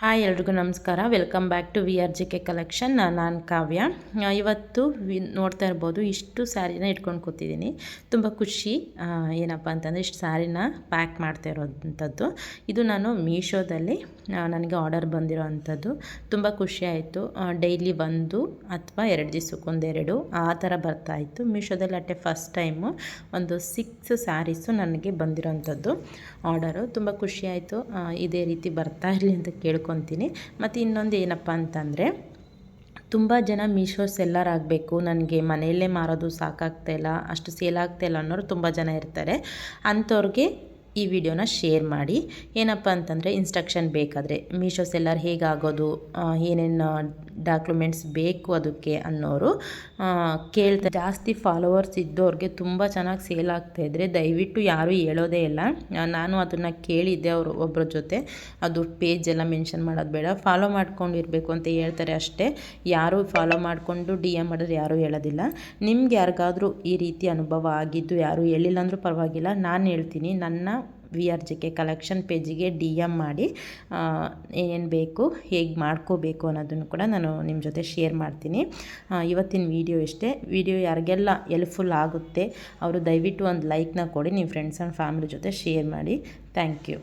Hi ಎಲ್ರಿಗೂ ನಮಸ್ಕಾರ. Welcome back to VRJK collection. ನಾನು ಕಾವ್ಯ. ಇವತ್ತು ನೋಡ್ತಾ ಇರ್ಬೋದು ಇಷ್ಟು ಸ್ಯಾರಿನ ಇಟ್ಕೊಂಡು ಕೂತಿದ್ದೀನಿ. ತುಂಬ ಖುಷಿ ಏನಪ್ಪ ಅಂತಂದರೆ ಇಷ್ಟು ಸ್ಯಾರಿನ ಪ್ಯಾಕ್ ಮಾಡ್ತಾ ಇರೋವಂಥದ್ದು. ಇದು ನಾನು ಮೀಶೋದಲ್ಲಿ ನನಗೆ ಆರ್ಡರ್ ಬಂದಿರೋ ಅಂಥದ್ದು. ತುಂಬ ಖುಷಿ ಆಯಿತು. ಡೈಲಿ 1 ಅಥವಾ 2 ದಿವಸಕ್ಕೊಂದೆರಡು ಆ ಥರ ಬರ್ತಾಯಿತ್ತು. ಮೀಶೋದಲ್ಲಿ ಫಸ್ಟ್ ಟೈಮು ಒಂದು 6 ಸ್ಯಾರೀಸು ನನಗೆ ಬಂದಿರೋವಂಥದ್ದು ಆರ್ಡರು. ತುಂಬ ಖುಷಿ ಆಯಿತು. ಇದೇ ರೀತಿ ಬರ್ತಾ ಇರಲಿ ಅಂತ ಕೇಳ್ಕೊತೀನಿ. ಮತ್ತು ಇನ್ನೊಂದು ಏನಪ್ಪ ಅಂತಂದರೆ, ತುಂಬ ಜನ ಮೀಶೋ ಸೆಲ್ಲರ್ ಆಗಬೇಕು, ನನಗೆ ಮನೆಯಲ್ಲೇ ಮಾರೋದು ಸಾಕಾಗ್ತಾಯಿಲ್ಲ, ಅಷ್ಟು ಸೇಲ್ ಆಗ್ತಾಯಿಲ್ಲ ಅನ್ನೋರು ತುಂಬ ಜನ ಇರ್ತಾರೆ. ಅಂಥವ್ರಿಗೆ ಈ ವಿಡಿಯೋನ ಶೇರ್ ಮಾಡಿ. ಏನಪ್ಪ ಅಂತಂದರೆ, ಇನ್ಸ್ಟ್ರಕ್ಷನ್ ಬೇಕಾದರೆ ಮೀಶೋ ಸೆಲ್ಲರ್ ಹೇಗಾಗೋದು, ಏನೇನು ಡಾಕ್ಯುಮೆಂಟ್ಸ್ ಬೇಕು ಅದಕ್ಕೆ ಅನ್ನೋರು ಕೇಳ್ತಾರೆ. ಜಾಸ್ತಿ ಫಾಲೋವರ್ಸ್ ಇದ್ದವ್ರಿಗೆ ತುಂಬ ಚೆನ್ನಾಗಿ ಸೇಲ್ ಆಗ್ತಾಯಿದ್ರೆ ದಯವಿಟ್ಟು ಯಾರೂ ಹೇಳೋದೇ ಇಲ್ಲ. ನಾನು ಅದನ್ನು ಕೇಳಿದ್ದೆ ಒಬ್ಬರ ಜೊತೆ. ಅದು ಪೇಜ್ ಎಲ್ಲ ಮೆನ್ಷನ್ ಮಾಡೋದು ಬೇಡ, ಫಾಲೋ ಮಾಡ್ಕೊಂಡಿರಬೇಕು ಅಂತ ಹೇಳ್ತಾರೆ ಅಷ್ಟೇ. ಯಾರೂ ಫಾಲೋ ಮಾಡಿಕೊಂಡು DM ಮಾಡಿದ್ರೆ ಯಾರೂ ಹೇಳೋದಿಲ್ಲ. ನಿಮ್ಗೆ ಯಾರಿಗಾದರೂ ಈ ರೀತಿ ಅನುಭವ ಆಗಿದ್ದು ಯಾರೂ ಹೇಳಿಲ್ಲ ಅಂದರೂ ಪರವಾಗಿಲ್ಲ, ನಾನು ಹೇಳ್ತೀನಿ. ನನ್ನ VRJK ಕಲೆಕ್ಷನ್ ಪೇಜಿಗೆ DM ಮಾಡಿ ಏನೇನು ಬೇಕು, ಹೇಗೆ ಮಾಡ್ಕೋಬೇಕು ಅನ್ನೋದನ್ನು ಕೂಡ ನಾನು ನಿಮ್ಮ ಜೊತೆ ಶೇರ್ ಮಾಡ್ತೀನಿ. ಇವತ್ತಿನ ವಿಡಿಯೋ ಇಷ್ಟೇ. ವಿಡಿಯೋ ಯಾರಿಗೆಲ್ಲ ಹೆಲ್ಪ್ಫುಲ್ ಆಗುತ್ತೆ ಅವರು ದಯವಿಟ್ಟು ಒಂದು ಲೈಕ್ನ ಕೊಡಿ, ನಿಮ್ಮ ಫ್ರೆಂಡ್ಸ್ ಆ್ಯಂಡ್ ಫ್ಯಾಮಿಲಿ ಜೊತೆ ಶೇರ್ ಮಾಡಿ. Thank you.